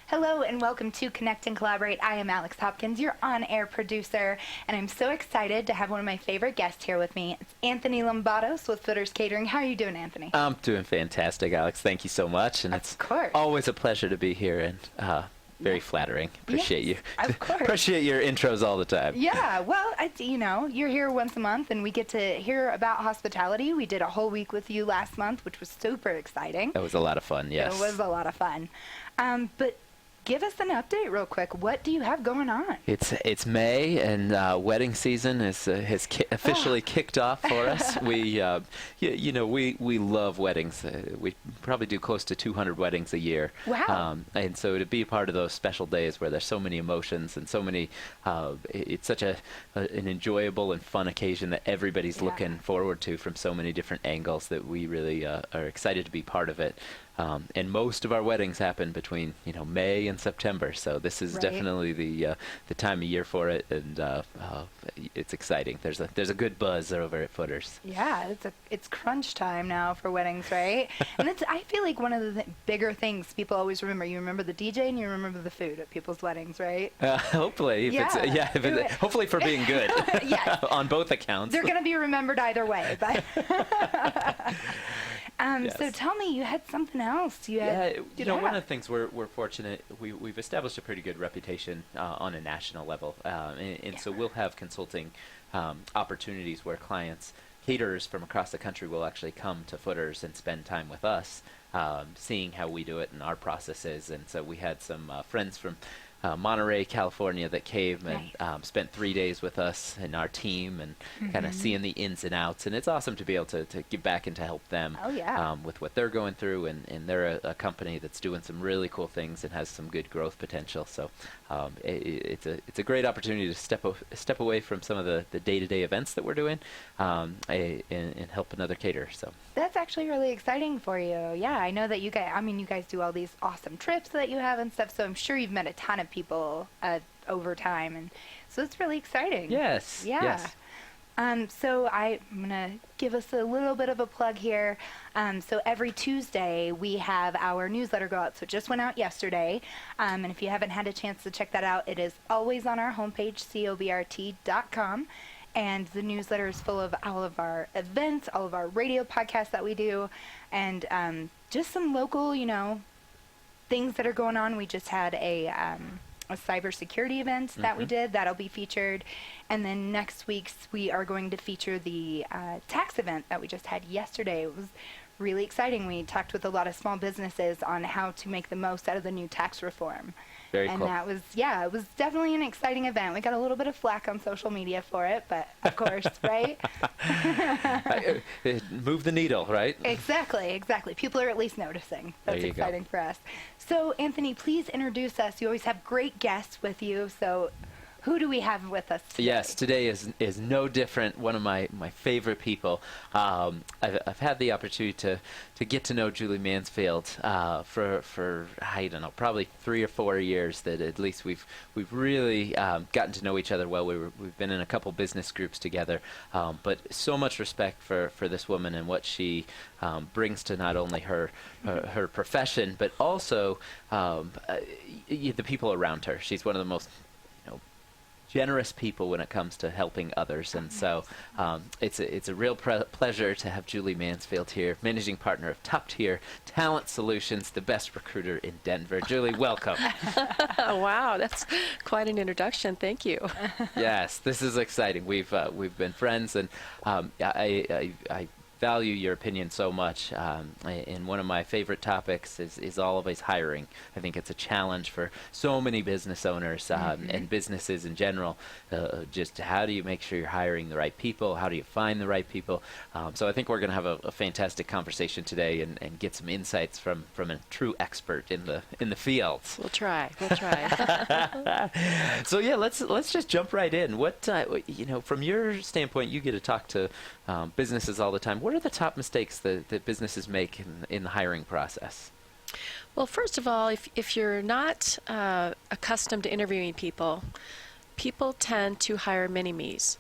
Hello and welcome to Connect and Collaborate. I am Alex Hopkins, your on-air producer, and I'm so excited to have one of my favorite guests here with me. It's Anthony Lambatos with Footers Catering. How are you doing, Anthony? I'm doing fantastic, Alex. Thank you so much. And it's always a pleasure to be here, and very flattering. Appreciate you. Of course. Appreciate your intros all the time. Yeah, well, you're here once a month, and we get to hear about hospitality. We did a whole week with you last month, which was super exciting. That was a lot of fun, yes. It was a lot of fun. But give us an update real quick. What do you have going on? It's May, and wedding season has officially kicked off for us. We love weddings. We probably do close to 200 weddings a year. Wow. And so to be part of those special days where there's so many emotions and so many, it's such an enjoyable and fun occasion that everybody's looking forward to from so many different angles that we really are excited to be part of it. And most of our weddings happen between May and September, so this is definitely the time of year for it, and it's exciting. There's a good buzz over at Footers. Yeah, it's crunch time now for weddings, right? And I feel like one of the bigger things people always remember. You remember the DJ and you remember the food at people's weddings, right? Hopefully, hopefully for being good. Yes. On both accounts. They're going to be remembered either way, but. So tell me, you had something else. One of the things we're fortunate, we've established a pretty good reputation on a national level, and so we'll have consulting opportunities where clients, caterers from across the country will actually come to Footers and spend time with us, seeing how we do it and our processes. And so we had some friends from Monterey, California that came and spent 3 days with us and our team and kind of seeing the ins and outs. And it's awesome to be able to give back and to help them with what they're going through. And they're a company that's doing some really cool things and has some good growth potential. So it's a great opportunity to step away from some of the day-to-day events that we're doing and help another caterer. So that's actually really exciting for you. Yeah, I know that you guys do all these awesome trips that you have and stuff, so I'm sure you've met a ton of people over time, and so it's really exciting. Yes. Yeah. Yes. So I'm going to give us a little bit of a plug here. So every Tuesday we have our newsletter go out. So it just went out yesterday. And if you haven't had a chance to check that out, it is always on our homepage, cobrt.com. And the newsletter is full of all of our events, all of our radio podcasts that we do, and just some local, things that are going on. We just had a cybersecurity event that we did. That'll be featured. And then next week's we are going to feature the tax event that we just had yesterday. It was really exciting. We talked with a lot of small businesses on how to make the most out of the new tax reform. Very cool. That was, it was definitely an exciting event. We got a little bit of flack on social media for it, but of course, right? Move the needle, right? Exactly. People are at least noticing. That's exciting for us. So, Anthony, please introduce us. You always have great guests with you, so who do we have with us today? Yes, today is no different. One of my favorite people. I've had the opportunity to get to know Julie Mansfield for I don't know, probably 3 or 4 years. That at least we've really gotten to know each other well. We've been in a couple business groups together, but so much respect for this woman and what she brings to not only her profession, but also the people around her. She's one of the most generous people when it comes to helping others, and so it's a real pleasure to have Julie Mansfield here, managing partner of Top Tier Talent Solutions, the best recruiter in Denver. Julie, welcome. Wow, that's quite an introduction. Thank you. Yes, this is exciting. We've been friends, and I value your opinion so much, and one of my favorite topics is always hiring. I think it's a challenge for so many business owners and businesses in general. Just how do you make sure you're hiring the right people? How do you find the right people? So I think we're going to have a fantastic conversation today and get some insights from a true expert in the fields. We'll try. So yeah, let's just jump right in. What from your standpoint, you get to talk to businesses all the time. What are the top mistakes that businesses make in the hiring process? Well, first of all, if you're not accustomed to interviewing people tend to hire mini-me's.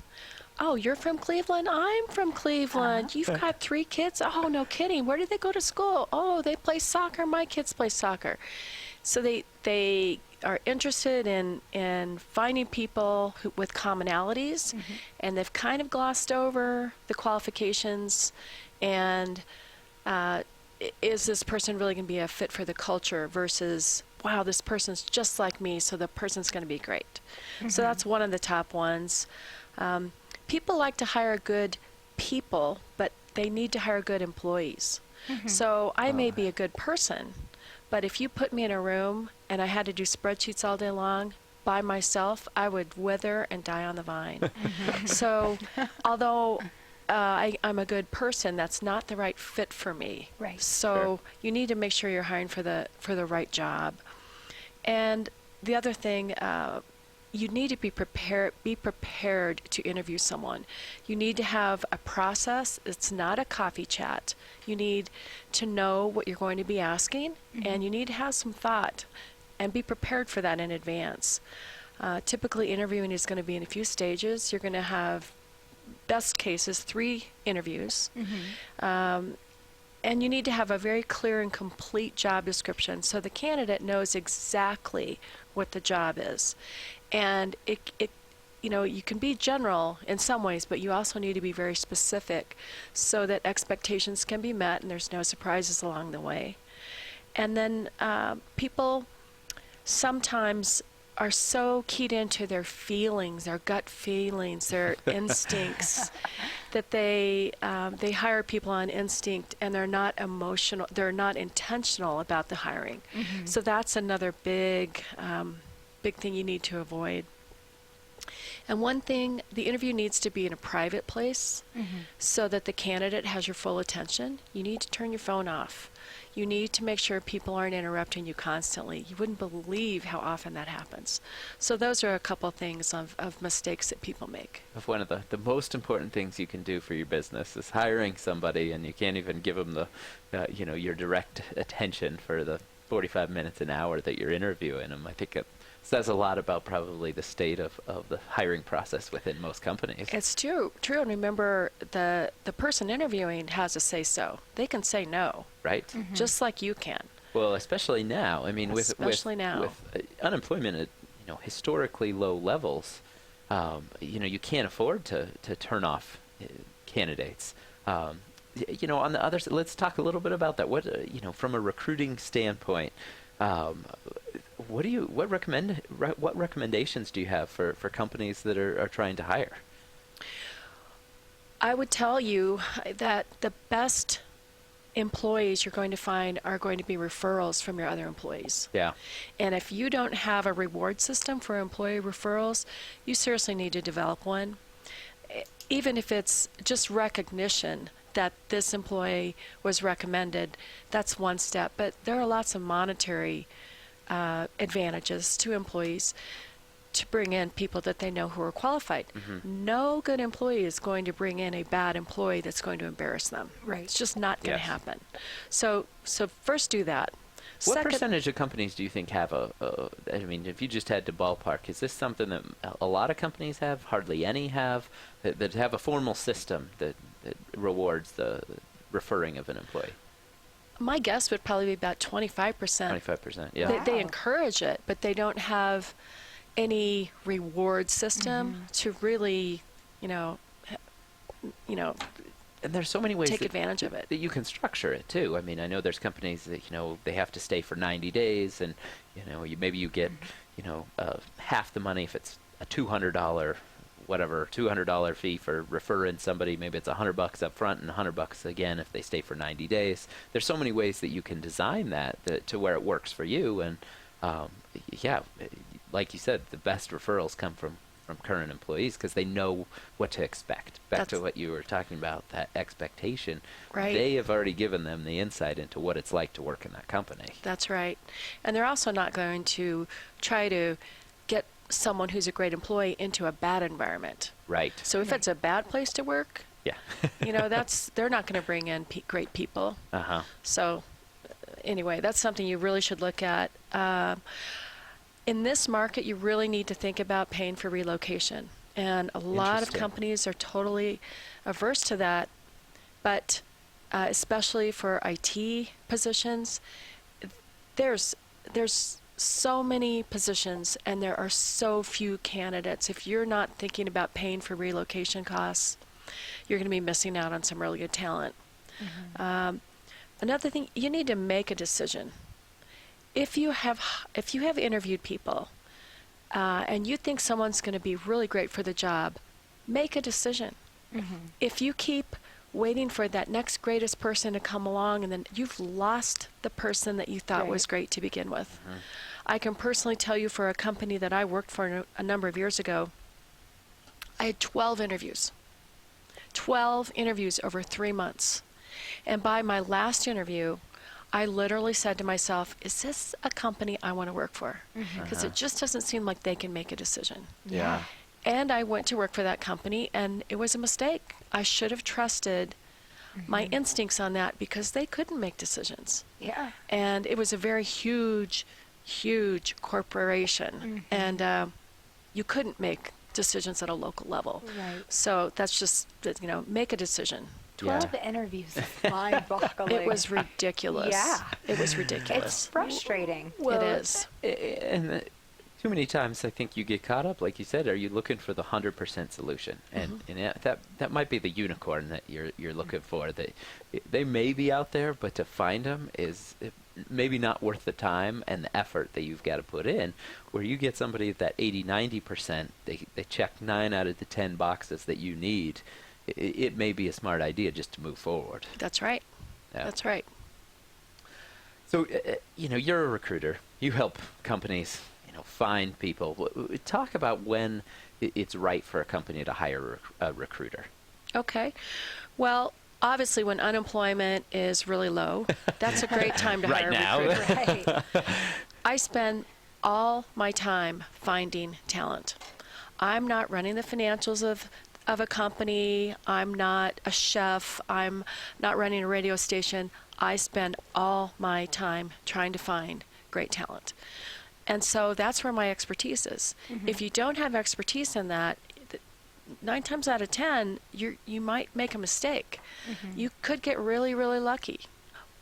Oh, you're from Cleveland? I'm from Cleveland. You've got 3 kids? Oh, no kidding. Where do they go to school? Oh, they play soccer. My kids play soccer. So they are interested in finding people with commonalities, and they've kind of glossed over the qualifications and is this person really going to be a fit for the culture versus, wow, this person's just like me, so the person's going to be great. So that's one of the top ones. People like to hire good people, but they need to hire good employees. So I may be a good person, but if you put me in a room and I had to do spreadsheets all day long by myself, I would wither and die on the vine. So although I'm a good person, that's not the right fit for me. Right. So you need to make sure you're hiring for the right job. And the other thing, you need to be prepared to interview someone. You need to have a process. It's not a coffee chat. You need to know what you're going to be asking, and you need to have some thought and be prepared for that in advance. Typically, interviewing is going to be in a few stages. You're going to have, best cases, 3 interviews. And you need to have a very clear and complete job description so the candidate knows exactly what the job is. And you can be general in some ways, but you also need to be very specific so that expectations can be met and there's no surprises along the way. And then people sometimes are so keyed into their feelings, their gut feelings, their instincts, that they hire people on instinct and they're not emotional, they're not intentional about the hiring. So that's another big thing you need to avoid. And one thing, the interview needs to be in a private place so that the candidate has your full attention. You need to turn your phone off. You need to make sure people aren't interrupting you constantly. You wouldn't believe how often that happens. So those are a couple things of mistakes that people make. Of one of the most important things you can do for your business is hiring somebody, and you can't even give them the your direct attention for the 45 minutes, an hour that you're interviewing them. I think it says a lot about probably the state of the hiring process within most companies. It's true. And remember, the person interviewing has a say-so. They can say no. Right. Just like you can. Well, especially now. I mean, with unemployment at historically low levels, you can't afford to turn off candidates. On the other side, let's talk a little bit about that. What from a recruiting standpoint, what recommendations do you have for companies that are trying to hire? I would tell you that the best employees you're going to find are going to be referrals from your other employees. Yeah. And if you don't have a reward system for employee referrals, you seriously need to develop one. Even if it's just recognition that this employee was recommended, that's one step. But there are lots of monetary advantages to employees to bring in people that they know who are qualified. No good employee is going to bring in a bad employee that's going to embarrass them. Right. It's just not going to happen. So first do that. What percentage of companies do you think have I mean, if you just had to ballpark, is this something that a lot of companies have, hardly any have, that have a formal system that rewards the referring of an employee? My guess would probably be about 25%. 25%, yeah. They encourage it, but they don't have any reward system to really, And there's so many ways take advantage of it. That you can structure it too. I mean, I know there's companies that they have to stay for 90 days, and maybe you get half the money if it's a $200 fee for referring somebody. Maybe it's $100 up front and $100 again if they stay for 90 days. There's so many ways that you can design that to where it works for you. And like you said, the best referrals come from current employees because they know what to expect. Back to what you were talking about, that expectation. Right. They have already given them the insight into what it's like to work in that company. That's right. And they're also not going to try to get someone who's a great employee into a bad environment. Right. So if it's a bad place to work, they're not going to bring in great people. So anyway, that's something you really should look at. In this market, you really need to think about paying for relocation. And a lot of companies are totally averse to that. But especially for IT positions, there's there's so many positions and there are so few candidates. If you're not thinking about paying for relocation costs, you're going to be missing out on some really good talent. Another thing, you need to make a decision. If you have interviewed people and you think someone's going to be really great for the job, make a decision. If you keep waiting for that next greatest person to come along, and then you've lost the person that you thought was great to begin with. I can personally tell you, for a company that I worked for a number of years ago, I had 12 interviews. 12 interviews over 3 months. And by my last interview, I literally said to myself, is this a company I want to work for? Because it just doesn't seem like they can make a decision. Yeah. And I went to work for that company, and it was a mistake. I should have trusted my instincts on that, because they couldn't make decisions. Yeah. And it was a very huge corporation. And you couldn't make decisions at a local level. Right. So that's just, make a decision. 12 interviews is mind-boggling. It was ridiculous. Yeah. It was ridiculous. It's frustrating. It is. And too many times I think you get caught up, like you said, are you looking for the 100% solution? And that might be the unicorn that you're looking for. That they may be out there, but to find them is maybe not worth the time and the effort that you've got to put in. Where you get somebody that 80-90%, they check 9 out of the 10 boxes that you need. It may be a smart idea just to move forward. That's right. Yeah. That's right. So, you're a recruiter. You help companies, find people. Talk about when it's right for a company to hire a recruiter. Okay. Well, obviously, when unemployment is really low, that's a great time to hire a recruiter. I spend all my time finding talent. I'm not running the financials of a company. I'm not a chef. I'm not running a radio station. I spend all my time trying to find great talent. And so that's where my expertise is. If you don't have expertise in that, 9 times out of 10, you might make a mistake. You could get really, really lucky.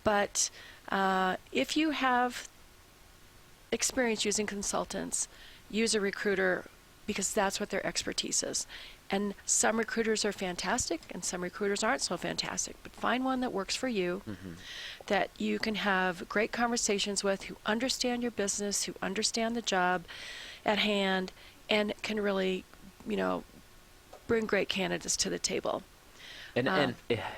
But if you have experience using consultants, use a recruiter, because that's what their expertise is. And some recruiters are fantastic and some recruiters aren't so fantastic. But find one that works for you, that you can have great conversations with, who understand your business, who understand the job at hand, and can really, bring great candidates to the table. And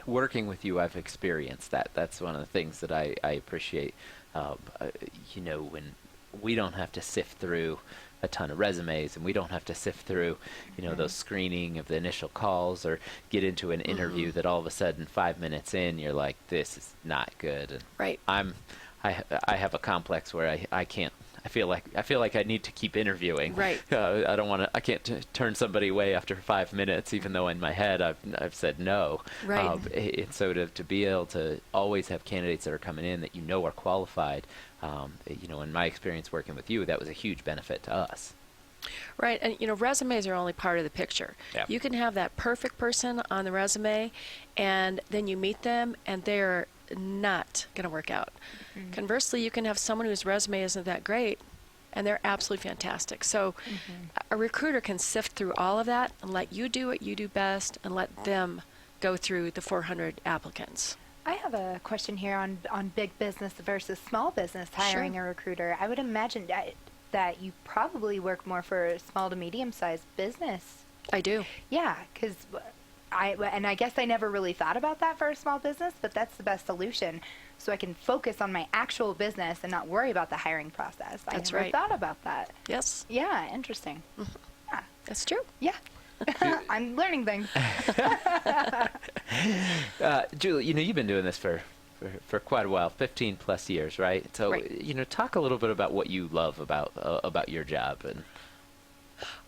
working with you, I've experienced that. That's one of the things that I appreciate. When we don't have to sift through a ton of resumes, and we don't have to sift through, those screening of the initial calls, or get into an interview that all of a sudden 5 minutes in, you're like, this is not good. And Right. I have a complex where I can't. I feel like I need to keep interviewing. Right. I can't turn somebody away after 5 minutes, even though in my head I've said no. Right. And so to be able to always have candidates that are coming in that are qualified, in my experience working with you, that was a huge benefit to us. Right, and resumes are only part of the picture. Yeah. You can have that perfect person on the resume, and then you meet them, and they're not going to work out. Conversely, you can have someone whose resume isn't that great, and they're absolutely fantastic. So a recruiter can sift through all of that and let you do what you do best, and let them go through the 400 applicants. I have a question here on big business versus small business hiring a recruiter. I would imagine that you probably work more for a small to medium-sized business. I do. Yeah, because I guess I never really thought about that for a small business, but that's the best solution. So I can focus on my actual business and not worry about the hiring process. That's I never right. thought about that. Yes. Yeah, interesting. Yeah. That's true. Yeah. I'm learning things. Julie, you've been doing this for quite a while, 15 plus years, right? So, Right. Talk a little bit about what you love about your job. And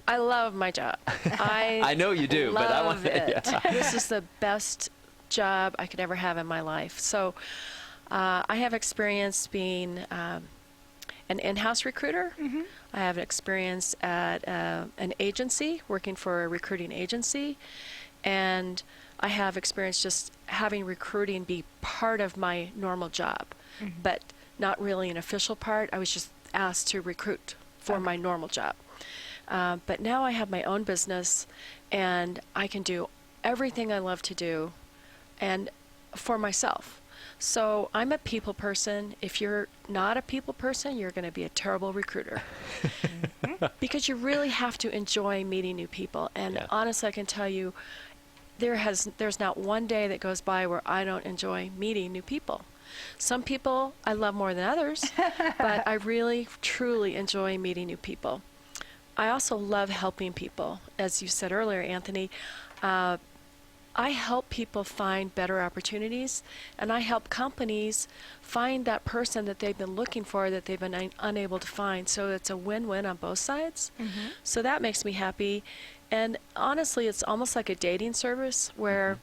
I love my job. I know you do, but I want it. This is the best job I could ever have in my life. So I have experience being an in-house recruiter. I have experience at an agency, working for a recruiting agency. And I have experience just having recruiting be part of my normal job. But not really an official part. I was just asked to recruit for my normal job. But now I have my own business, and I can do everything I love to do, and for myself. So I'm a people person. If you're not a people person, you're going to be a terrible recruiter. Because you really have to enjoy meeting new people. And Yeah. honestly, I can tell you, there's not one day that goes by where I don't enjoy meeting new people. Some people I love more than others, but I really, truly enjoy meeting new people. I also love helping people. As you said earlier, Anthony, I help people find better opportunities, and I help companies find that person that they've been looking for that they've been unable to find. So it's a win-win on both sides. So that makes me happy. And honestly, it's almost like a dating service where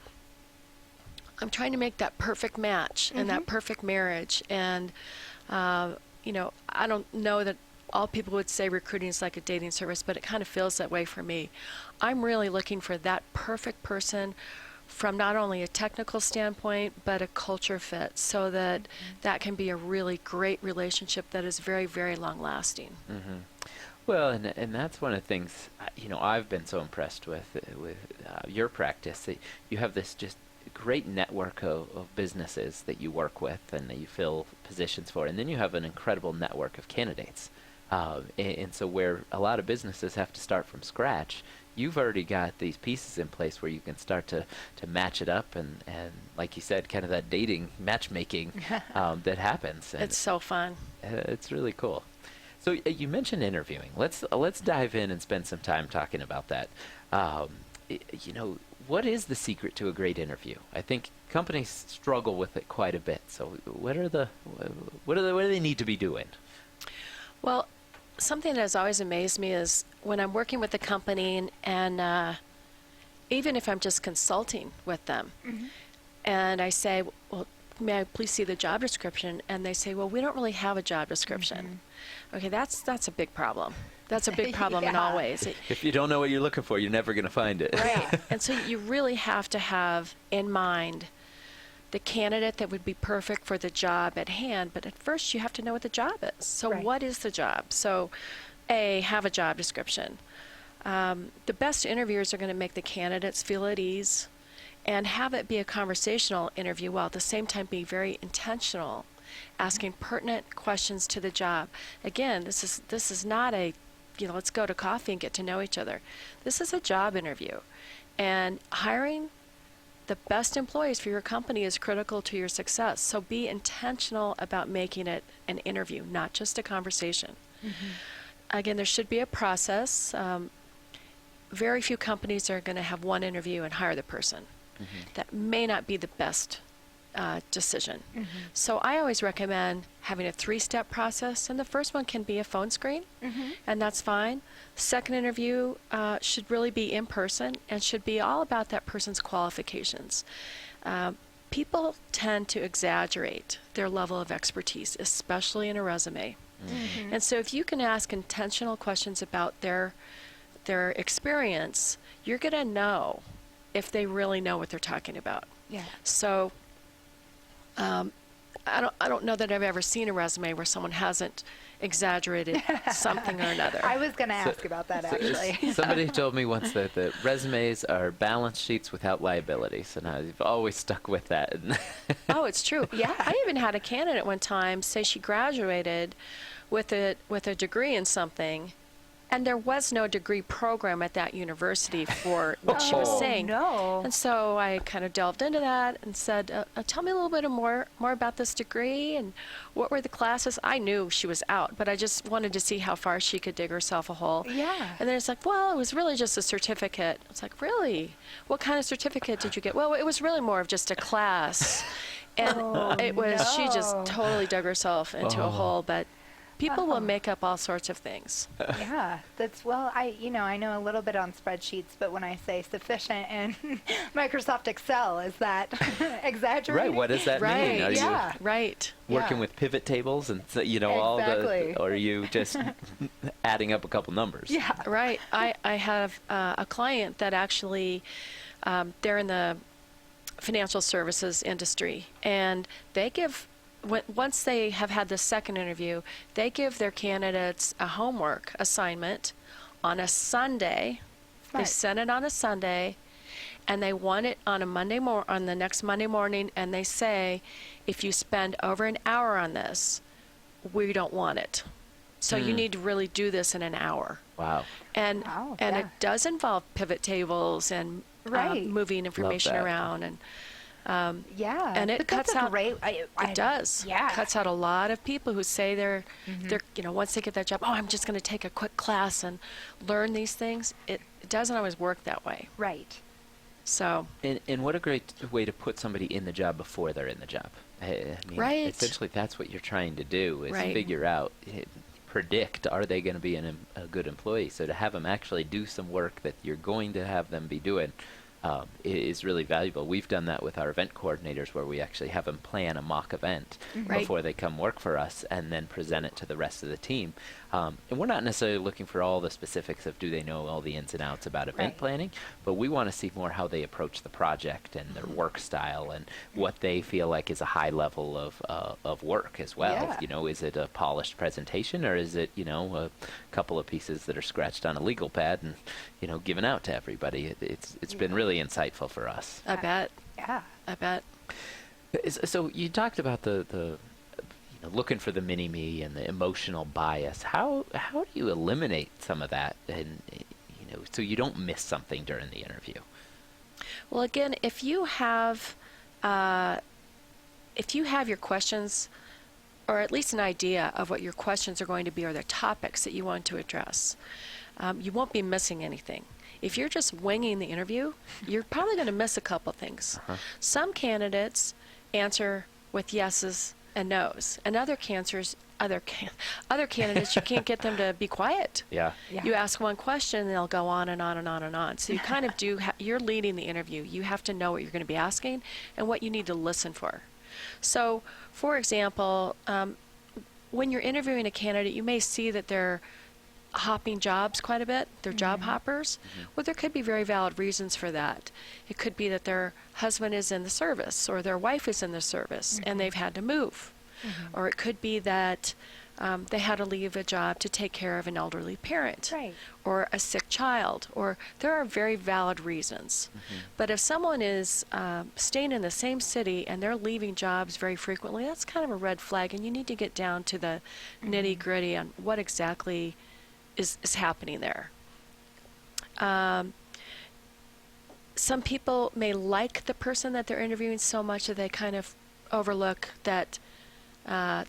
I'm trying to make that perfect match and that perfect marriage. And, you know, I don't know that all people would say recruiting is like a dating service, but it kind of feels that way for me. I'm really looking for that perfect person from not only a technical standpoint, but a culture fit, so that that can be a really great relationship that is very, very long lasting. Well, and that's one of the things, you know, I've been so impressed with your practice. That you have this just great network of businesses that you work with and that you fill positions for, and then you have an incredible network of candidates. And so where a lot of businesses have to start from scratch, you've already got these pieces in place where you can start to match it up and like you said, kind of that dating matchmaking that happens. And It's so fun. it's really cool. So you mentioned interviewing. Let's dive in and spend some time talking about that. You know, what is the secret to a great interview? I think companies struggle with it quite a bit. So what do they need to be doing? Well, something that has always amazed me is when I'm working with a company and even if I'm just consulting with them and I say, well, may I please see the job description? And they say, well, we don't really have a job description. Okay, that's a big problem. That's a big problem in all ways. If you don't know what you're looking for, you're never going to find it. Right. And so you really have to have in mind the candidate that would be perfect for the job at hand. But at first, you have to know what the job is. So what is the job? So, have a job description. The best interviewers are going to make the candidates feel at ease and have it be a conversational interview while at the same time be very intentional, asking pertinent questions to the job. Again, this is not a, you know, let's go to coffee and get to know each other. This is a job interview. And hiring the best employees for your company is critical to your success. So be intentional about making it an interview, not just a conversation. Again, there should be a process. Very few companies are going to have one interview and hire the person. That may not be the best decision. So I always recommend having a 3-step process, and the first one can be a phone screen, and that's fine. Second interview should really be in person and should be all about that person's qualifications. People tend to exaggerate their level of expertise, especially in a resume. And so if you can ask intentional questions about their experience, you're going to know if they really know what they're talking about. So I don't know that I've ever seen a resume where someone hasn't exaggerated something or another. I was going to ask about that, actually. Somebody told me once that resumes are balance sheets without liabilities, and I've always stuck with that. Oh, it's true. I even had a candidate one time say she graduated with a degree in something, and there was no degree program at that university for what she was saying. No. And so I kind of delved into that and said, tell me a little bit more about this degree and what were the classes. I knew she was out, but I just wanted to see how far she could dig herself a hole. And then it's like, well, it was really just a certificate. It's like, really? What kind of certificate did you get? Well, it was really more of just a class. And she just totally dug herself into a hole, but people will make up all sorts of things. I know a little bit on spreadsheets, but when I say sufficient in Microsoft Excel, is that exaggerated? Right, what does that mean? Are you working with pivot tables and all the, or are you just adding up a couple numbers? Right. I have a client that actually, they're in the financial services industry, and they give once they have had the second interview, they give their candidates a homework assignment on a Sunday. They Smart. send it on a Sunday, and they want it on on the next Monday morning, and they say, if you spend over an hour on this, we don't want it. So you need to really do this in an hour. Wow. And Wow, and yeah. it does involve pivot tables and Right. moving information that. around, and Yeah. and it but that's cuts a out. great, It does. Yeah. Cuts out a lot of people who say they're once they get that job, oh, I'm just going to take a quick class and learn these things. It doesn't always work that way. Right. So And what a great way to put somebody in the job before they're in the job. I mean, Right. essentially, that's what you're trying to do is Right. figure out, predict, are they going to be a good employee? So to have them actually do some work that you're going to have them be doing is really valuable. We've done that with our event coordinators, where we actually have them plan a mock event Right. before they come work for us, and then present it to the rest of the team. And we're not necessarily looking for all the specifics of do they know all the ins and outs about event Right. planning, but we want to see more how they approach the project and their work style and what they feel like is a high level of work as well. Yeah. You know, is it a polished presentation, or is it, a couple of pieces that are scratched on a legal pad and, given out to everybody? It's been really insightful for us. I bet. Yeah. I bet. So you talked about the looking for the mini-me and the emotional bias. How do you eliminate some of that, and so you don't miss something during the interview? Well, again, if you have your questions, or at least an idea of what your questions are going to be, or the topics that you want to address, you won't be missing anything. If you're just winging the interview, you're probably going to miss a couple things. Some candidates answer with yeses and no's, and other candidates, you can't get them to be quiet. Yeah. Yeah. You ask one question, and they'll go on and on and on and on. So you kind of you're leading the interview. You have to know what you're going to be asking and what you need to listen for. So, for example, when you're interviewing a candidate, you may see that they're hopping jobs quite a bit. They're job hoppers. Well, there could be very valid reasons for that. It could be that their husband is in the service, or their wife is in the service, and they've had to move. Or it could be that they had to leave a job to take care of an elderly parent, Right. or a sick child, or there are very valid reasons. But if someone is staying in the same city and they're leaving jobs very frequently, that's kind of a red flag, and you need to get down to the nitty-gritty on what exactly is happening there. Some people may like the person that they're interviewing so much that they kind of overlook that a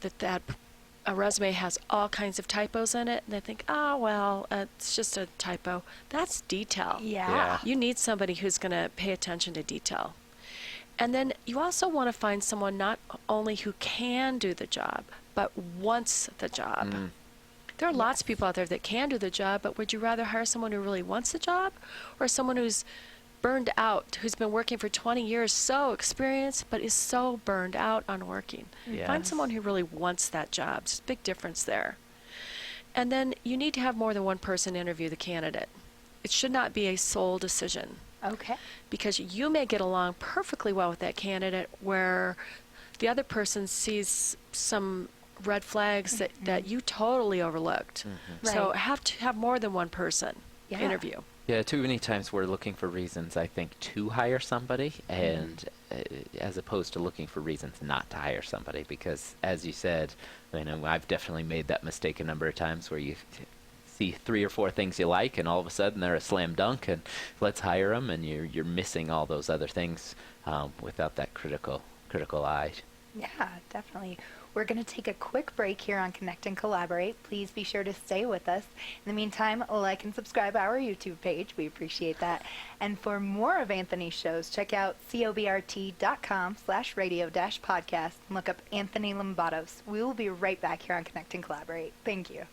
resume has all kinds of typos in it, and they think, it's just a typo. That's detail. Yeah. You need somebody who's going to pay attention to detail. And then you also want to find someone not only who can do the job, but wants the job. There are lots of people out there that can do the job, but would you rather hire someone who really wants the job, or someone who's burned out, who's been working for 20 years, so experienced, but is so burned out on working? Find Yes. someone who really wants that job. There's a big difference there. And then you need to have more than one person interview the candidate. It should not be a sole decision, Okay. because you may get along perfectly well with that candidate where the other person sees some red flags that you totally overlooked. So Right. have to have more than one person Yeah. interview. Yeah, too many times we're looking for reasons, I think, to hire somebody, and as opposed to looking for reasons not to hire somebody. Because, as you said, I've definitely made that mistake a number of times where you see 3 or 4 things you like, and all of a sudden they're a slam dunk, and let's hire them, and you're missing all those other things without that critical eye. Yeah, definitely. We're going to take a quick break here on Connect and Collaborate. Please be sure to stay with us. In the meantime, like and subscribe our YouTube page. We appreciate that. And for more of Anthony's shows, check out cobrt.com/radio-podcast and look up Anthony Lambatos. We will be right back here on Connect and Collaborate. Thank you.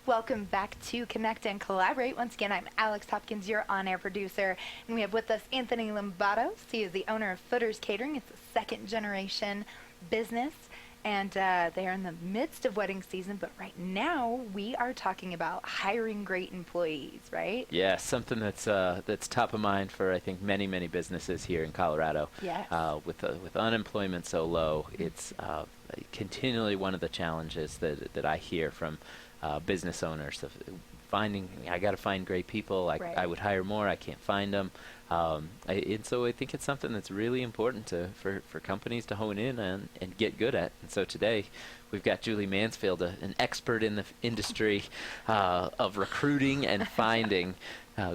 Welcome back to Connect and Collaborate. Once again, I'm Alex Hopkins, your on-air producer, and we have with us Anthony Lambatos. He is the owner of Footers Catering. It's a second-generation business, and they're in the midst of wedding season, but right now we are talking about hiring great employees, right? Yeah, something that's top of mind for I think many businesses here in Colorado. Yes. With unemployment so low, it's continually one of the challenges that I hear from business owners of finding. I got to find great people. Right. I would hire more. I can't find them. And so I think it's something that's really important for companies to hone in and get good at. And so today we've got Julie Mansfield, an expert in the industry of recruiting and finding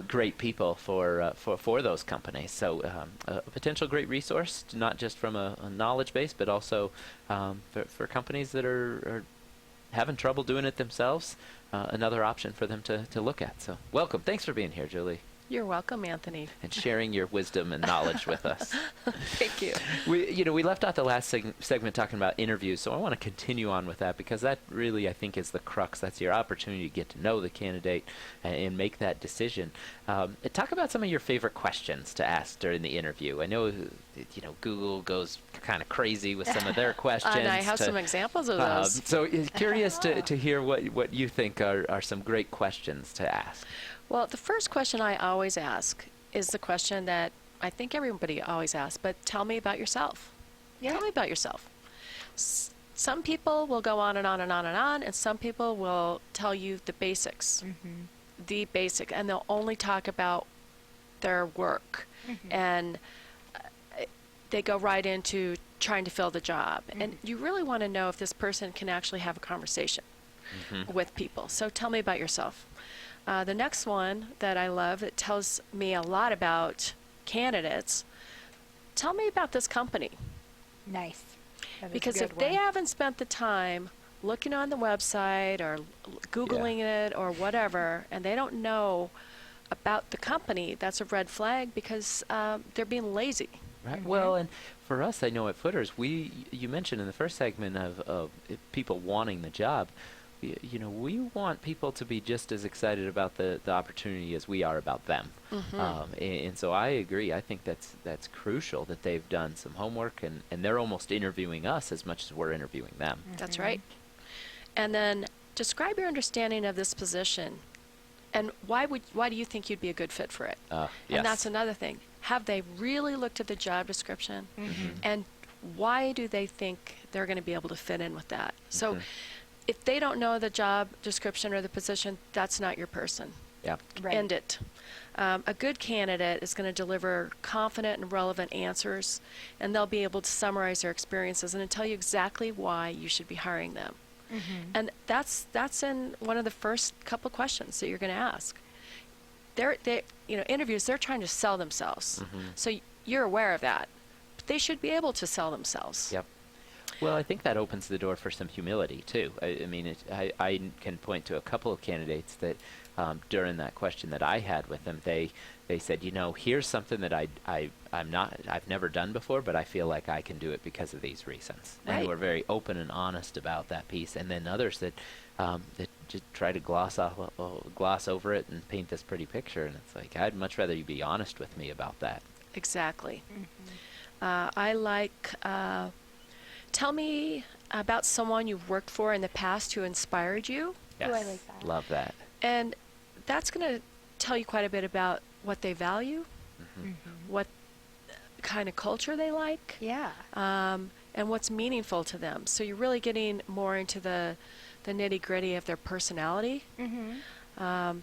great people for those companies. So a potential great resource, not just from a knowledge base, but also for companies that are having trouble doing it themselves. Another option for them to look at. So welcome. Thanks for being here, Julie. You're welcome, Anthony. And sharing your wisdom and knowledge with us. Thank you. We left out the last segment talking about interviews, so I want to continue on with that because that really, I think, is the crux. That's your opportunity to get to know the candidate and make that decision. Talk about some of your favorite questions to ask during the interview. I know, Google goes kind of crazy with some of their questions. And I have some examples of those. So curious to hear what you think are some great questions to ask. Well, the first question I always ask is the question that I think everybody always asks, but tell me about yourself. Yeah. Tell me about yourself. Some people will go on and on and on and on, and some people will tell you the basics, the basic, and they'll only talk about their work. And they go right into trying to fill the job. And you really want to know if this person can actually have a conversation with people. So tell me about yourself. The next one that I love that tells me a lot about candidates, tell me about this company. Nice. That is a Because good if they one. haven't spent the time looking on the website or Googling it or whatever, and they don't know about the company, that's a red flag because they're being lazy. Right. Well, and for us, I know at Footers, you mentioned in the first segment of people wanting the job. We want people to be just as excited about the opportunity as we are about them. And so I agree. I think that's crucial that they've done some homework and they're almost interviewing us as much as we're interviewing them. That's right. And then describe your understanding of this position and why do you think you'd be a good fit for it? Yes. And that's another thing. Have they really looked at the job description? And why do they think they're going to be able to fit in with that? So if they don't know the job description or the position, that's not your person. Yeah. Right. End it. A good candidate is going to deliver confident and relevant answers, and they'll be able to summarize their experiences and tell you exactly why you should be hiring them. And that's in one of the first couple questions that you're going to ask. Interviews, they're trying to sell themselves. So you're aware of that. But they should be able to sell themselves. Yep. Well, I think that opens the door for some humility, too. I can point to a couple of candidates that during that question that I had with them, they said, here's something that I've never done before, but I feel like I can do it because of these reasons. Right. And they were very open and honest about that piece. And then others that just try to gloss over it and paint this pretty picture. And it's like, I'd much rather you be honest with me about that. Exactly. I like... tell me about someone you've worked for in the past who inspired you. Yes. Ooh, I like that. Love that. And that's going to tell you quite a bit about what they value, what kind of culture they like, Yeah. and what's meaningful to them. So you're really getting more into the nitty-gritty of their personality. And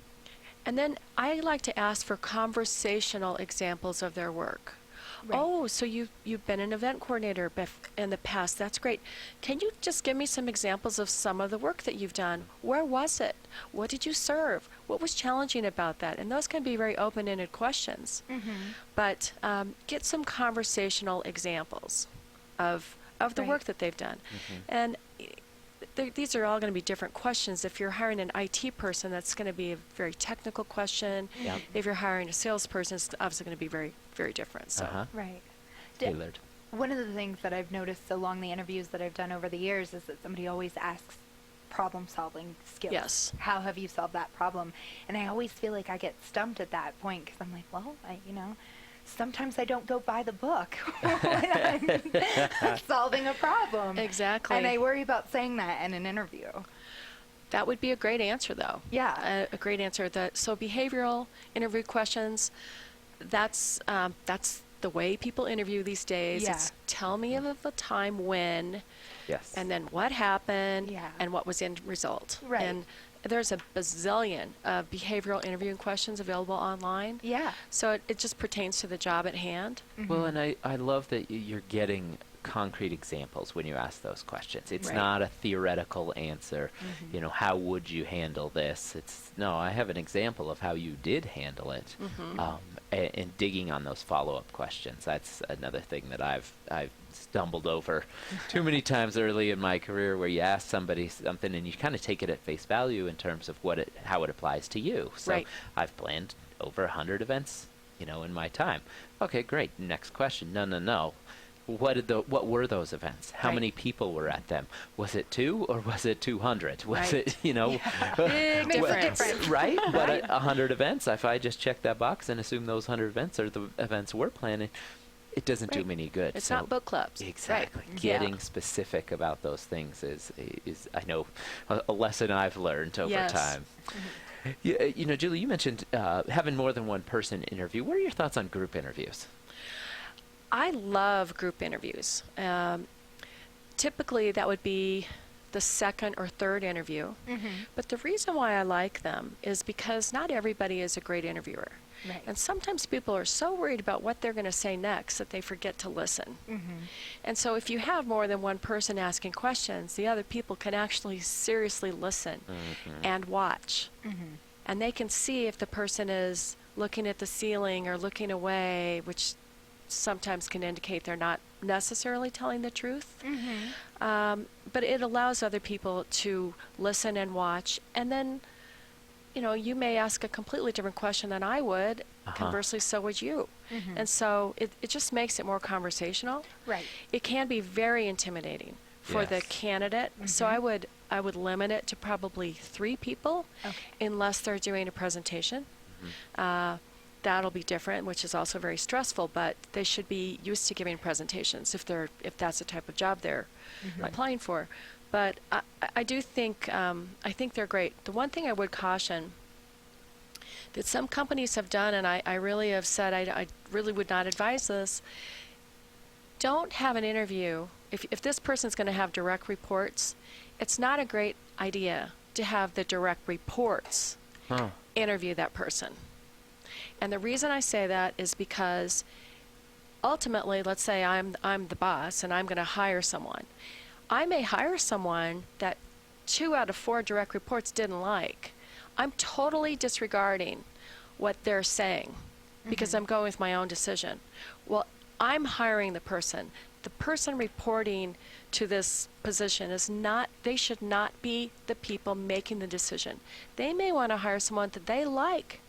then I like to ask for conversational examples of their work. Right. Oh, so you've been an event coordinator in the past. That's great. Can you just give me some examples of some of the work that you've done? Where was it? What did you serve? What was challenging about that? And those can be very open-ended questions. But get some conversational examples of the Right. work that they've done. And these are all going to be different questions. If you're hiring an IT person, that's going to be a very technical question. Yep. If you're hiring a salesperson, it's obviously going to be very, very different. So. Right. Tailored. One of the things that I've noticed along the interviews that I've done over the years is that somebody always asks problem-solving skills. Yes. How have you solved that problem? And I always feel like I get stumped at that point because I'm like, well, sometimes I don't go buy the book when I'm solving a problem. Exactly. And I worry about saying that in an interview. That would be a great answer, though. Yeah. A great answer. So behavioral interview questions, that's the way people interview these days. Yeah. It's tell me of a time when, Yes. and then what happened, Yeah. and what was the end result. Right. And there's a bazillion of behavioral interviewing questions available online. Yeah. So it just pertains to the job at hand. Well, and I love that you're getting concrete examples when you ask those questions. It's Right. not a theoretical answer, you know, how would you handle this? It's, no, I have an example of how you did handle it. And digging on those follow-up questions. That's another thing that I've stumbled over too many times early in my career, where you ask somebody something and you kind of take it at face value in terms of how it applies to you. So Right. I've planned over 100 events, you know, in my time. Okay, great. Next question. No. What were those events? How Right. many people were at them? Was it 2 or was it 200? Was Right. it, you know, Big difference. right? But 100 events, if I just check that box and assume those 100 events are the events we're planning, it doesn't do Right. me any good. It's So not book clubs. exactly. Right. Getting Yeah. specific about those things is I know a lesson I've learned over Yes. time. You know, Julie, you mentioned having more than one person interview. What are your thoughts on group interviews? I love group interviews. Typically, that would be the second or third interview. But the reason why I like them is because not everybody is a great interviewer. Right. And sometimes people are so worried about what they're going to say next that they forget to listen. And so if you have more than one person asking questions, the other people can actually seriously listen and watch. And they can see if the person is looking at the ceiling or looking away, which sometimes can indicate they're not necessarily telling the truth. But it allows other people to listen and watch. And then, you know, you may ask a completely different question than I would. Conversely, so would you. And so it just makes it more conversational. Right. It can be very intimidating for the Yes. candidate. So I would limit it to probably 3 people, Okay. unless they're doing a presentation. That'll be different, which is also very stressful, but they should be used to giving presentations if that's the type of job they're applying for. But I do think I think they're great. The one thing I would caution that some companies have done, and I really have said I really would not advise this, don't have an interview. If this person's going to have direct reports, it's not a great idea to have the direct reports interview that person. And the reason I say that is because ultimately, let's say I'm the boss and I'm going to hire someone. I may hire someone that 2 out of 4 direct reports didn't like. I'm totally disregarding what they're saying because I'm going with my own decision. Well, I'm hiring the person. The person reporting to this position they should not be the people making the decision. They may want to hire someone that they like,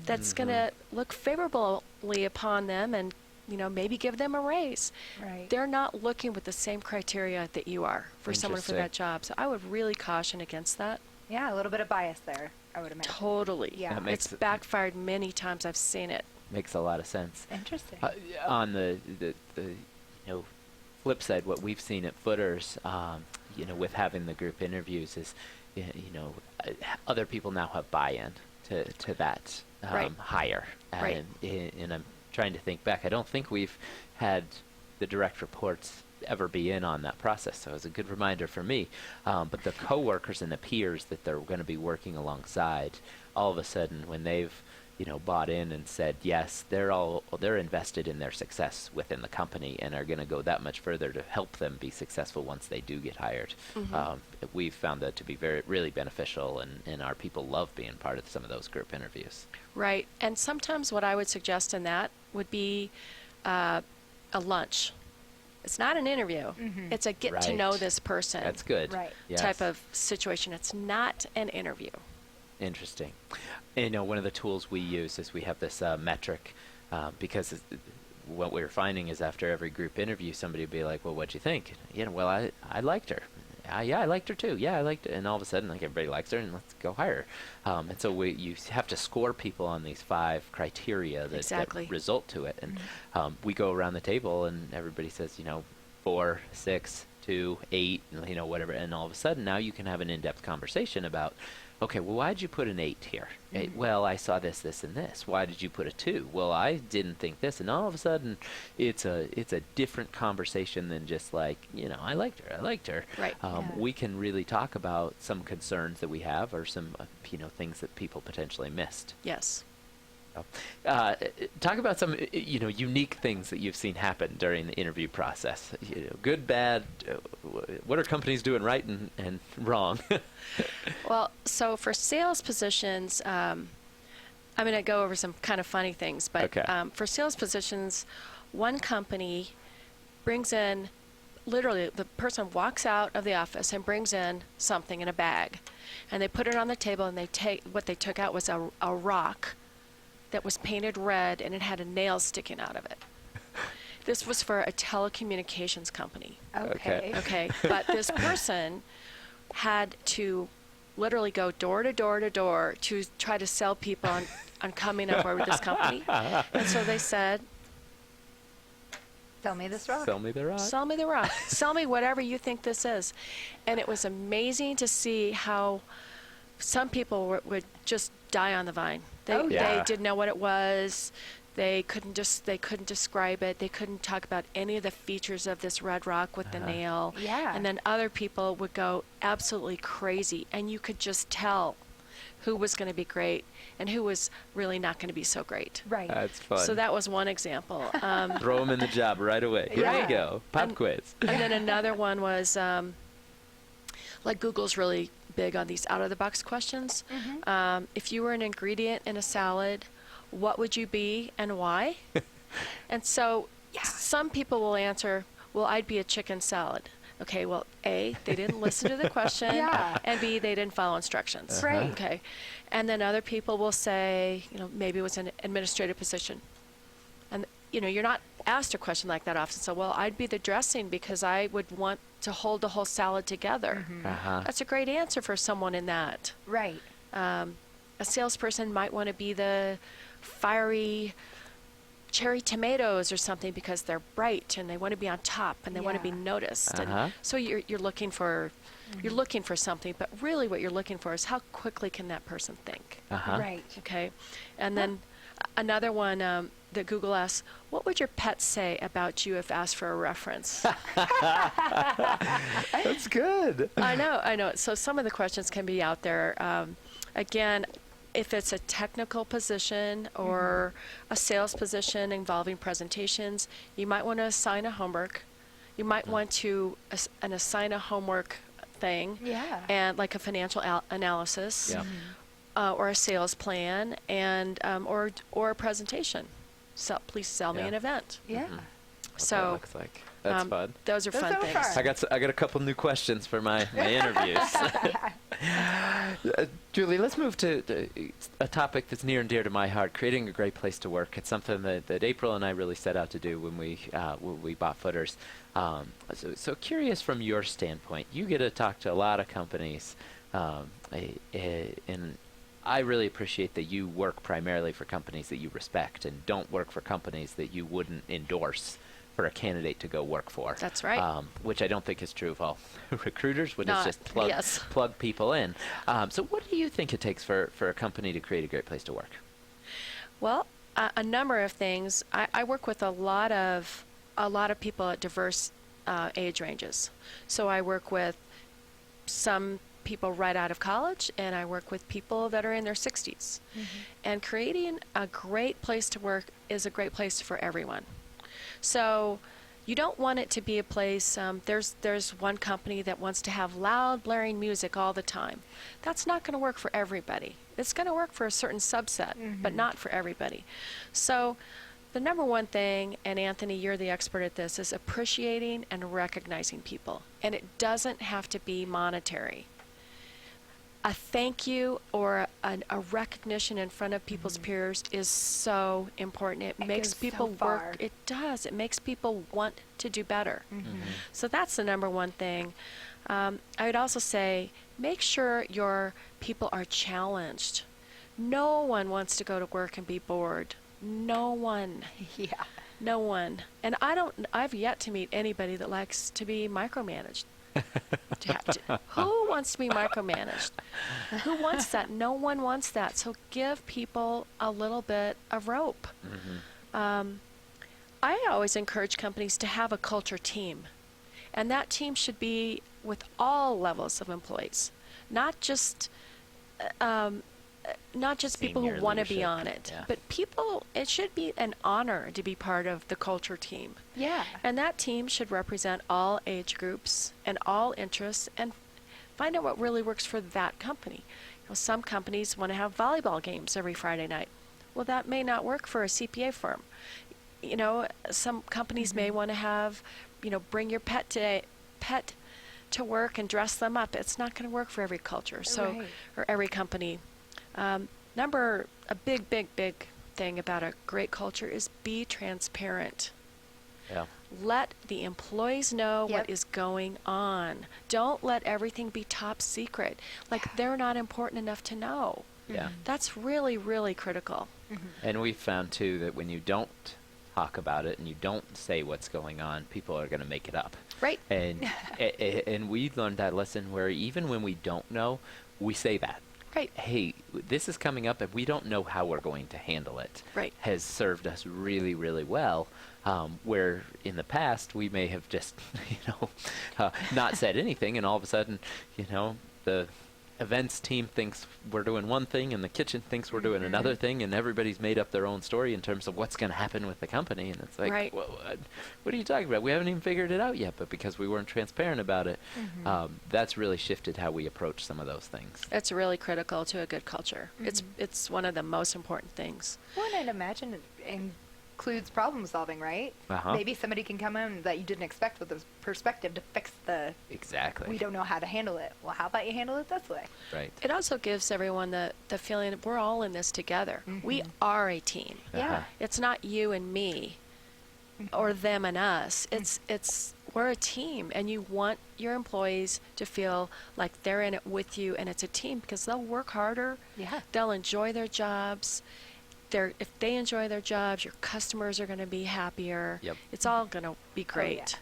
that's going to look favorably upon them and, you know, maybe give them a raise. Right. They're not looking with the same criteria that you are for someone for that Interesting. job. So I would really caution against that. Yeah, a little bit of bias there, I would imagine. Totally. Yeah. That makes It's backfired many times. I've seen it. Makes a lot of sense. Interesting. On the you know, flip side, what we've seen at Footers, you know, with having the group interviews is, you know, other people now have buy-in to that Right. hire. Right. And I'm trying to think back. I don't think we've had the direct reports ever be in on that process, so it's a good reminder for me. But the coworkers and the peers that they're going to be working alongside, all of a sudden, when they've, you know, bought in and said yes, they're invested in their success within the company and are going to go that much further to help them be successful once they do get hired. We've found that to be really beneficial, and our people love being part of some of those group interviews. Right. And sometimes what I would suggest in that would be a lunch. It's not an interview. It's a get to know Right. this person That's good. Right. Yes. type of situation. It's not an interview. Interesting. And, you know, one of the tools we use is we have this metric because what we're finding is after every group interview, somebody would be like, well, what'd you think? You know, well, I liked her. yeah, I liked her too. Yeah, I liked it. And all of a sudden, like, everybody likes her, and let's go hire her. And so you have to score people on these 5 criteria that, Exactly. that result to it. And we go around the table, and everybody says, 4, 6, 2, 8, whatever. And all of a sudden, now you can have an in-depth conversation about, okay, well, why'd you put an 8 here? Well, I saw this, this, and this. Why did you put a 2? Well, I didn't think this. And all of a sudden, it's a different conversation than just like, I liked her. Right. We can really talk about some concerns that we have, or some, things that people potentially missed. Yes. Talk about some, unique things that you've seen happen during the interview process. Good, bad. What are companies doing right and wrong? Well, so for sales positions, I'm going to go over some kind of funny things. But Okay. For sales positions, one company brings in, literally, the person walks out of the office and brings in something in a bag, and they put it on the table, and what they took out was a rock that was painted red, and it had a nail sticking out of it. This was for a telecommunications company. Okay. Okay, but this person had to literally go door to door to door to try to sell people on coming on board with this company. And so they said, Sell me this rock. Sell me the rock. sell me the rock. Sell me whatever you think this is. And it was amazing to see how some people would just die on the vine. Oh, yeah. They didn't know what it was. They couldn't describe it. They couldn't talk about any of the features of this red rock with the nail. Yeah. And then other people would go absolutely crazy, and you could just tell who was going to be great and who was really not going to be so great. Right. That's fun. So that was one example. Throw them in the job right away. Here Yeah. we go. Pop quiz. And then another one was, like, Google's really big on these out-of-the-box questions. If you were an ingredient in a salad, what would you be and why? And so some people will answer, well, I'd be a chicken salad. Okay, well, A, they didn't listen to the question, Yeah. and B, they didn't follow instructions. Right. Okay. And then other people will say, maybe it was an administrative position. And, you're not asked a question like that often. So, well, I'd be the dressing because I would want to hold the whole salad together. That's a great answer for someone in that. Right. A salesperson might want to be the fiery cherry tomatoes or something because they're bright and they want to be on top and they want to be Yeah. noticed. And so you're looking for something, but really what you're looking for is how quickly can that person think. Right. Okay, and then another one that Google asks, what would your pet say about you if asked for a reference? That's good. I know. So some of the questions can be out there. Again, if it's a technical position or a sales position involving presentations, you might want to assign a homework. You might want to assign a homework thing, Yeah. and like a financial analysis, Yeah. or a sales plan, and or a presentation. So please sell me Yeah. an event. Yeah. What So that looks like. That's fun. Those are Those fun are things. fun. I got a couple new questions for my interviews. Julie, let's move to a topic that's near and dear to my heart: creating a great place to work. It's something that April and I really set out to do when we bought Footers. So curious from your standpoint, you get to talk to a lot of companies, and I really appreciate that you work primarily for companies that you respect and don't work for companies that you wouldn't endorse for a candidate to go work for. That's right. Which I don't think is true of all recruiters, when Not- it's just plug, yes. plug people in. So what do you think it takes for a company to create a great place to work? Well, a number of things. I work with a lot of people at diverse age ranges. So I work with some people right out of college, and I work with people that are in their 60s. And creating a great place to work is a great place for everyone. So you don't want it to be a place, there's one company that wants to have loud, blaring music all the time. That's not going to work for everybody. It's going to work for a certain subset, but not for everybody. So the number one thing, and Anthony, you're the expert at this, is appreciating and recognizing people. And it doesn't have to be monetary. a thank you or a recognition in front of people's peers is so important. It makes goes so people far. work. It does. It makes people want to do better. So that's the number one thing. I would also say make sure your people are challenged. No one wants to go to work and be bored. No one. Yeah. No one. And I've yet to meet anybody that likes to be micromanaged. Who wants to be micromanaged? Who wants that? No one wants that. So give people a little bit of rope. I always encourage companies to have a culture team. And that team should be with all levels of employees, not just people Senior who want to be leadership, on it, yeah. but people, it should be an honor to be part of the culture team. Yeah. And that team should represent all age groups and all interests and find out what really works for that company. You know, some companies want to have volleyball games every Friday night. Well, that may not work for a CPA firm. You know, some companies may want to have, bring your pet to work and dress them up. It's not going to work for every culture, Right. or every company. A big thing about a great culture is be transparent. Yeah. Let the employees know Yep. what is going on. Don't let everything be top secret. Like they're not important enough to know. Yeah. That's really, really critical. And we found too that when you don't talk about it and you don't say what's going on, people are going to make it up. Right. And and we learned that lesson where even when we don't know, we say that. Right. Hey, this is coming up and we don't know how we're going to handle it. Right. Has served us really, really well. Where in the past we may have just, not said anything, and all of a sudden, the events team thinks we're doing one thing and the kitchen thinks we're doing another thing, and everybody's made up their own story in terms of what's going to happen with the company, and it's like, Right. what are you talking about? We haven't even figured it out yet, but because we weren't transparent about it, that's really shifted how we approach some of those things. It's really critical to a good culture. It's one of the most important things. Well, and I'd imagine it includes problem solving, right? Uh-huh. Maybe somebody can come in that you didn't expect with a perspective to fix Exactly. we don't know how to handle it. Well, how about you handle it this way? Right. It also gives everyone the feeling that we're all in this together. We are a team. Yeah. It's not you and me or them and us. It's we're a team, and you want your employees to feel like they're in it with you, and it's a team because they'll work harder. Yeah. They'll enjoy their jobs. If they enjoy their jobs, your customers are going to be happier. Yep. It's all going to be great.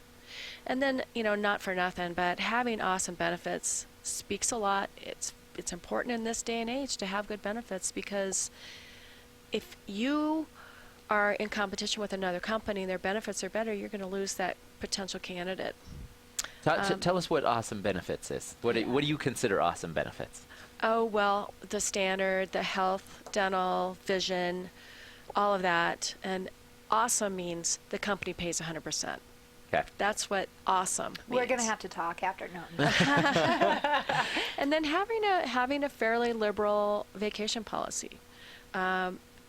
And then, not for nothing, but having awesome benefits speaks a lot. It's important in this day and age to have good benefits, because if you are in competition with another company and their benefits are better, you're going to lose that potential candidate. Tell us what awesome benefits is. What do you consider awesome benefits? Oh, well, the standard, the health, dental, vision, all of that. And awesome means the company pays 100%. Okay. That's what awesome means. We're going to have to talk after. No. And then having a fairly liberal vacation policy.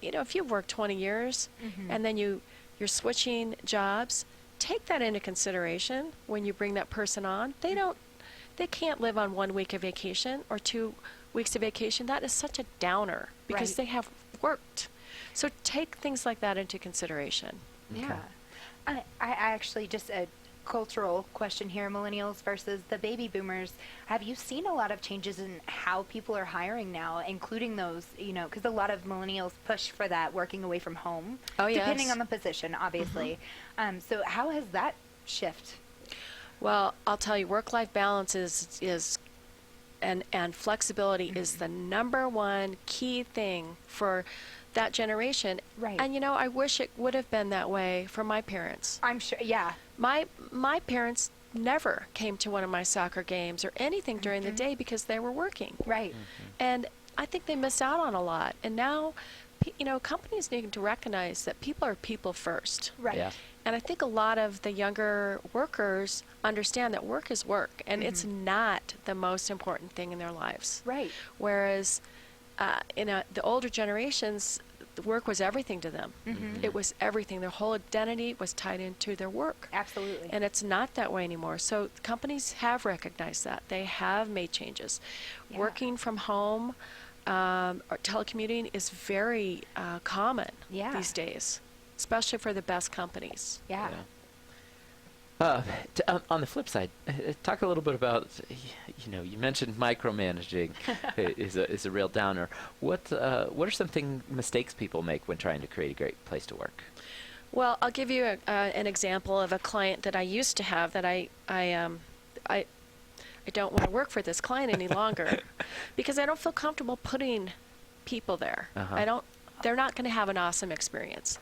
If you've worked 20 years and then you're switching jobs, take that into consideration when you bring that person on. They can't live on 1 week of vacation or 2 weeks of vacation. That is such a downer because Right. they have worked. So take things like that into consideration. Yeah. I actually, just a cultural question here, millennials versus the baby boomers. Have you seen a lot of changes in how people are hiring now, including those, because a lot of millennials push for that working away from home, Oh, yes. depending on the position, obviously. So how has that shift? Well, I'll tell you, work-life balance and flexibility is the number one key thing for that generation. Right. And I wish it would have been that way for my parents. I'm sure, yeah. My parents never came to one of my soccer games or anything during the day because they were working. Right. And I think they miss out on a lot. And now, companies need to recognize that people are people first. Right. Yeah. And I think a lot of the younger workers understand that work is work, and it's not the most important thing in their lives. Right. Whereas, the older generations, the work was everything to them. It was everything. Their whole identity was tied into their work. Absolutely. And it's not that way anymore. So companies have recognized that. They have made changes. Yeah. Working from home or telecommuting is very common Yeah. these days, especially for the best companies. Yeah. On the flip side, talk a little bit about, you mentioned micromanaging is a real downer. What are some mistakes people make when trying to create a great place to work? Well, I'll give you an example of a client that I used to have that I don't want to work for this client any longer because I don't feel comfortable putting people there. They're not going to have an awesome experience.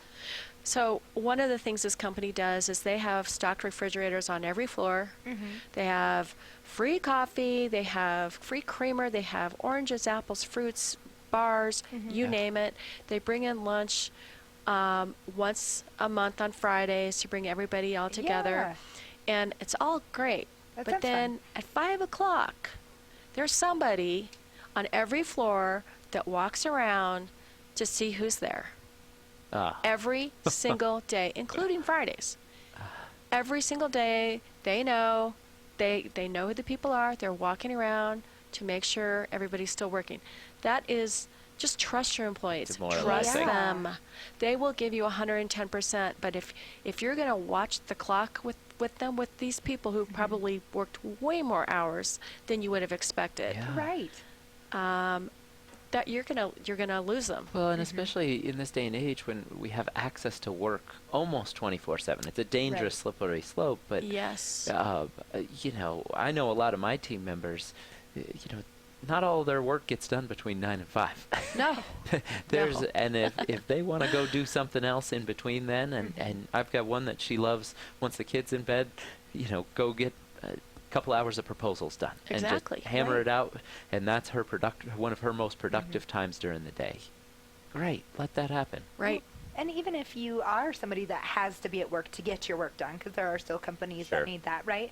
So one of the things this company does is they have stocked refrigerators on every floor. They have free coffee, they have free creamer, they have oranges, apples, fruits, bars, you name it. They bring in lunch once a month on Fridays to bring everybody all together. Yeah. And it's all great. That But sounds then fun. at 5 o'clock, there's somebody on every floor that walks around to see who's there. Every single day, including Fridays. Every single day, they know who the people are. They're walking around to make sure everybody's still working. That is just trust your employees. Trust them. They will give you 110%. But if you're going to watch the clock with these people who probably worked way more hours than you would have expected, Right. that you're gonna lose them. Well, and especially in this day and age when we have access to work almost 24/7, it's a dangerous, slippery slope. But Yes. I know a lot of my team members. Not all their work gets done between 9 and 5. No. And if they want to go do something else in between then, and I've got one that she loves once the kid's in bed, go get couple hours of proposals done Exactly. and just hammer it out, and that's her one of her most productive times during the day. Great, let that happen. Right. And even if you are somebody that has to be at work to get your work done, because there are still companies that need that, right?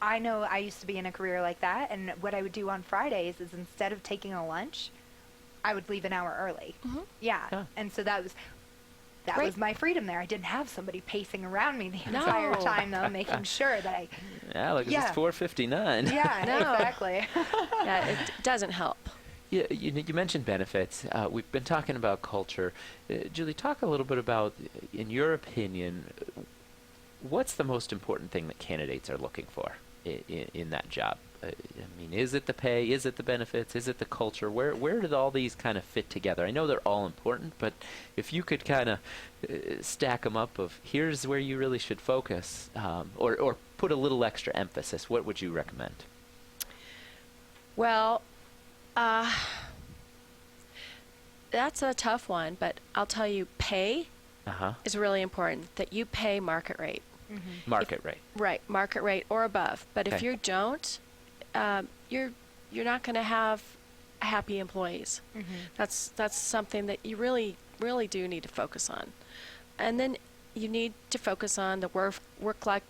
I know I used to be in a career like that, and what I would do on Fridays is instead of taking a lunch, I would leave an hour early. Yeah. And so that was my freedom there. I didn't have somebody pacing around me the entire time, though, making sure that I... It's 4:59. Yeah, exactly. Yeah, it doesn't help. Yeah, you mentioned benefits. We've been talking about culture. Julie, talk a little bit about, in your opinion, what's the most important thing that candidates are looking for in that job? Is it the pay? Is it the benefits? Is it the culture? Where did all these kind of fit together? I know they're all important, but if you could kind of stack them up of here's where you really should focus, or put a little extra emphasis, what would you recommend? Well, that's a tough one, but I'll tell you, pay is really important, that you pay market rate. Market rate. Right, market rate or above. But if Okay. you don't, you're not going to have happy employees. That's something that you really do need to focus on. And then you need to focus on the work-life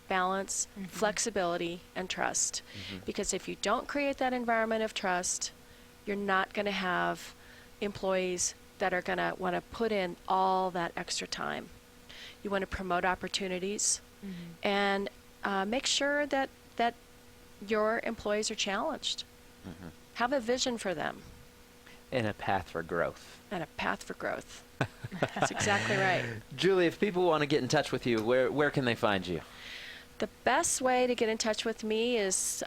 balance, flexibility, and trust. Because if you don't create that environment of trust, you're not going to have employees that are going to want to put in all that extra time. You want to promote opportunities and make sure that your employees are challenged. Have a vision for them. And a path for growth. And a path for growth. That's exactly right. Julie, if people want to get in touch with you, where can they find you? The best way to get in touch with me is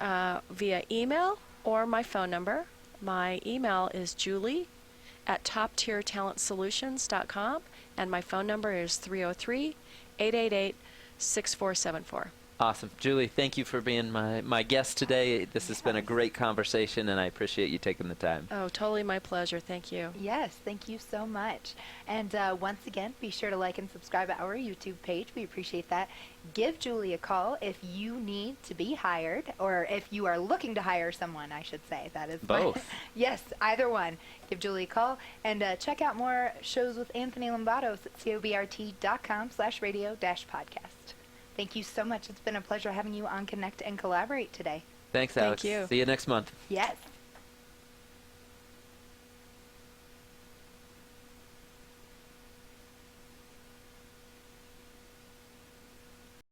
via email or my phone number. My email is julie@toptiertalentsolutions.com, and my phone number is 303-888-6474. Awesome. Julie, thank you for being my guest today. This has been a great conversation, and I appreciate you taking the time. Oh, totally my pleasure. Thank you. Yes, thank you so much. And once again, be sure to like and subscribe to our YouTube page. We appreciate that. Give Julie a call if you need to be hired, or if you are looking to hire someone, I should say. That is both. Yes, either one. Give Julie a call, and check out more shows with Anthony Lambatos at cobrt.com/radio-podcast. Thank you so much. It's been a pleasure having you on Connect and Collaborate today. Thanks, Alex. Thank you. See you next month. Yes.